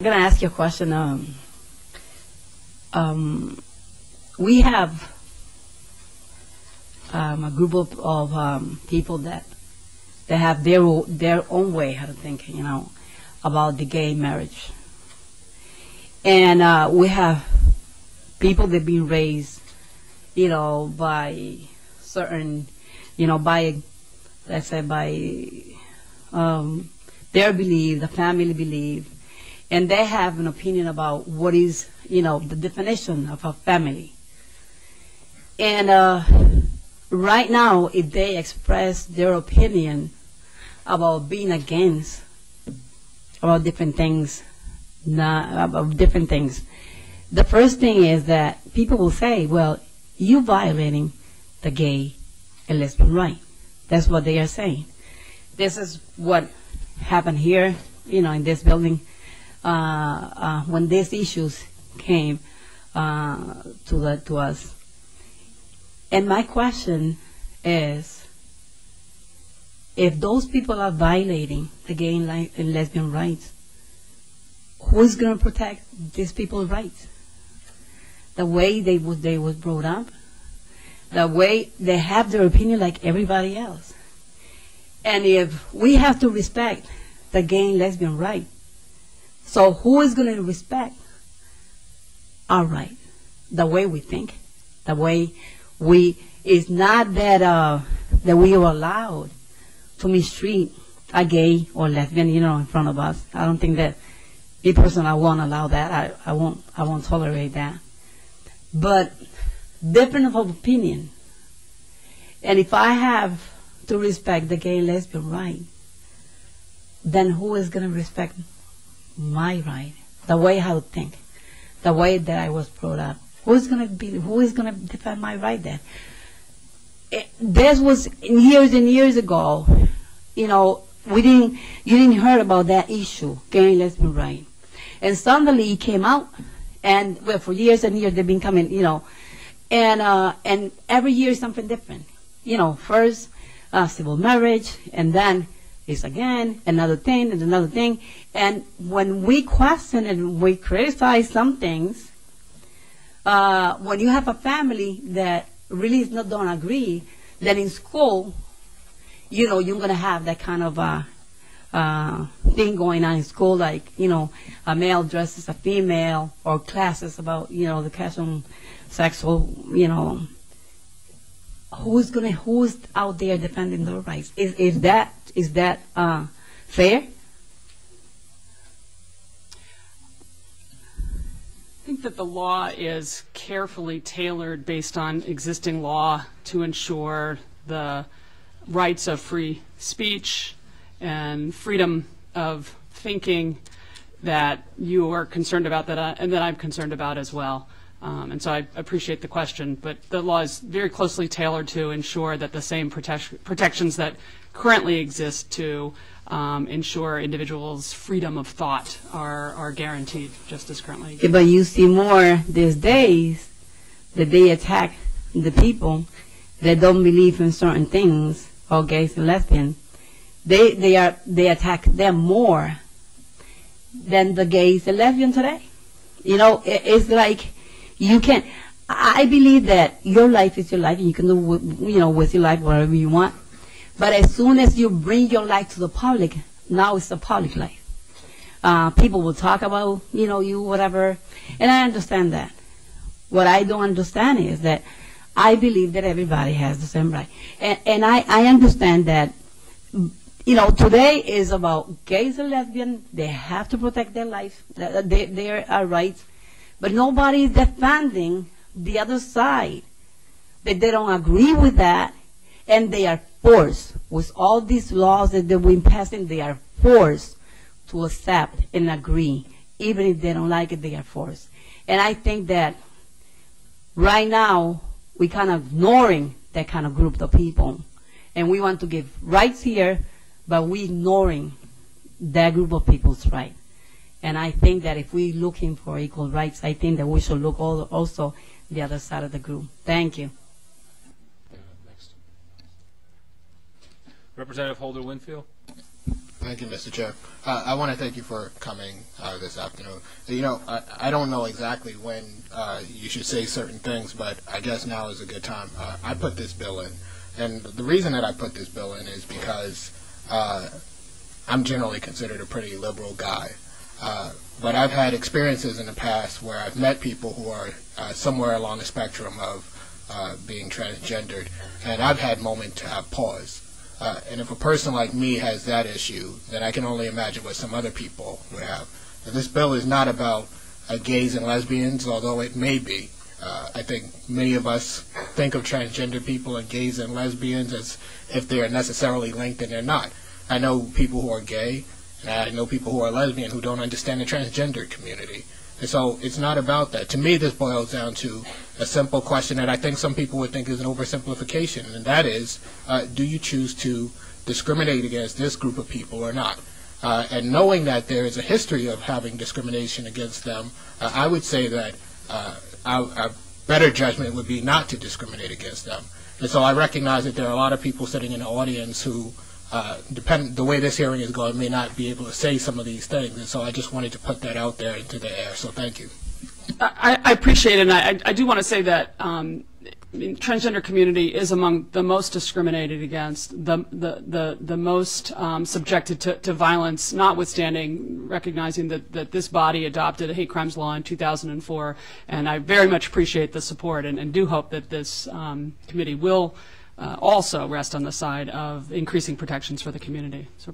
going to ask you a question. We have a group of people that have their own way how to think, about the gay marriage. And we have people that have been raised, by certain, by, let's say, by their belief, the family belief, and they have an opinion about what is, the definition of a family. And right now, if they express their opinion about being against, about different things, the first thing is that people will say, well, you're violating the gay and lesbian right. That's what they are saying. This is what happened here, in this building, when these issues came to us. And my question is, if those people are violating the gay and lesbian rights, who is going to protect these people's rights? The way they was brought up, the way they have their opinion like everybody else. And if we have to respect the gay and lesbian right, so who is going to respect our right? The way we think, the way it's not that that we are allowed to mistreat a gay or lesbian, in front of us. I don't think that, me personally, I won't allow that. I won't tolerate that. But difference of opinion, and if I have to respect the gay and lesbian right, then who is going to respect my right, the way I would think, the way that I was brought up? Who is going to defend my right then? This was years and years ago. You didn't hear about that issue, gay and lesbian right, and suddenly it came out, and well, for years and years they've been coming, and every year is something different. First civil marriage, and then it's again another thing and another thing. And when we question and we criticize some things, when you have a family that really don't agree, then in school, you're going to have that kind of thing going on in school, like, a male dresses a female, or classes about, the casual sexual, who's out there defending their rights? Is that fair? I think that the law is carefully tailored based on existing law to ensure the rights of free speech and freedom of thinking that you are concerned about, and that I'm concerned about as well. And so I appreciate the question, but the law is very closely tailored to ensure that the same protections that currently exist to ensure individuals' freedom of thought are guaranteed just as currently. Yeah, but you see more these days that they attack the people that don't believe in certain things, or gays and lesbians. They attack them more than the gays and lesbians today. It's like you can't. I believe that your life is your life, and you can do with your life whatever you want. But as soon as you bring your life to the public, now it's a public life. People will talk about, you, whatever, and I understand that. What I don't understand is that I believe that everybody has the same right. And I understand that, today is about gays and lesbians. They have to protect their life, their rights. But nobody is defending the other side, that they don't agree with that, and they are forced, with all these laws that they've been passing, they are forced to accept and agree. Even if they don't like it, they are forced. And I think that right now, we're kind of ignoring that kind of group of people. And we want to give rights here, but we're ignoring that group of people's rights. And I think that if we're looking for equal rights, I think that we should look also the other side of the group. Thank you. Next. Representative Holder-Winfield. Thank you, Mr. Chair. I want to thank you for coming this afternoon. You know, I don't know exactly when you should say certain things, but I guess now is a good time. I put this bill in, and the reason that I put this bill in is because I'm generally considered a pretty liberal guy. But I've had experiences in the past where I've met people who are somewhere along the spectrum of being transgendered, and I've had moments to have pause. And if a person like me has that issue, then I can only imagine what some other people would have. And this bill is not about gays and lesbians, although it may be. I think many of us think of transgender people and gays and lesbians as if they are necessarily linked, and they're not. I know people who are gay, and I know people who are lesbian who don't understand the transgender community. And so it's not about that. To me, this boils down to a simple question that I think some people would think is an oversimplification, and that is, do you choose to discriminate against this group of people or not? And knowing that there is a history of having discrimination against them, I would say that our better judgment would be not to discriminate against them. And so I recognize that there are a lot of people sitting in the audience who, the way this hearing is going, may not be able to say some of these things. And so I just wanted to put that out there into the air. So thank you. I appreciate it, and I do want to say that the transgender community is among the most discriminated against, the most subjected to violence, notwithstanding recognizing that this body adopted a hate crimes law in 2004, and I very much appreciate the support and do hope that this committee will also rest on the side of increasing protections for the community. So